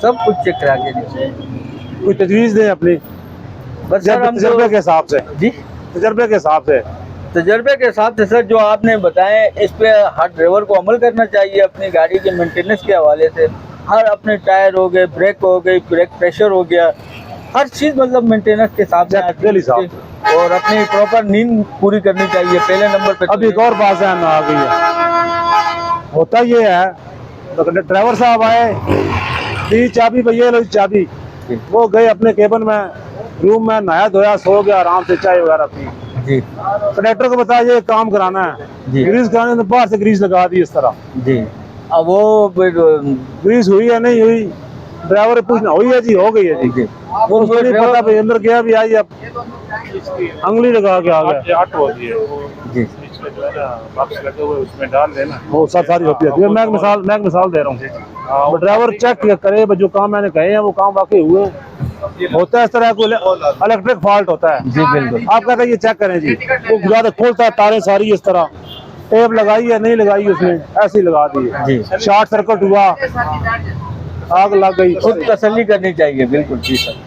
सब कुछ चेक करा के दीजिए। कोई तजवीज़ दें अपनी बस सर हम तजर्बे के हिसाब से, जी तजर्बे के हिसाब से। तजर्बे के हिसाब से सर जो आपने बताए इस पे हर ड्राइवर को अमल करना चाहिए अपनी गाड़ी के मेंटेनेंस के हवाले से। हर अपने टायर हो गए, ब्रेक हो गई, ब्रेक प्रेशर हो गया, हर चीज़ मतलब मेंटेनेंस के हिसाब से डेली साहब। और अपनी प्रॉपर नींद पूरी करनी चाहिए पहले नंबर पे। अब एक और बात ध्यान में आ गई है, होता ये है ड्राइवर साहब आए, दी चाबी भैया लो चाबी, वो गए अपने केबिन में, रूम में, नहाया धोया, सो गया आराम से, चाय वगैरह पी। जी कंडक्टर को बताया ये काम कराना है, जी ग्रीस कराने तो बाहर से ग्रीस लगा दी इस तरह। जी अब वो ग्रीस हुई है नहीं हुई, ड्राइवर पूछना हुई है जी, हो गई है जी, वो उसको नहीं पता भाई, अंदर गया भी आई, अब अंगुली लगा के आ गया। 8 होती है वो, जी इसमें जो है ना बॉक्स लगे हुए उसमें डाल देना। वो सब सारी होती है। मैं एक मिसाल दे रहा हूँ, वो ड्राइवर चेक करे जो काम मैंने कहे हैं वो काम वाकई हुए। होता है इस तरह को इलेक्ट्रिक फॉल्ट होता है जी बिल्कुल। आप कहते हैं ये चेक करें जी, वो ज्यादा खोलता है तारें सारी इस तरह, टेप लगाई है नहीं लगाई उसने, ऐसी लगा दी है, जी शॉर्ट सर्किट हुआ, आग लग गई। खुद तसल्ली करनी चाहिए। बिल्कुल जी सर।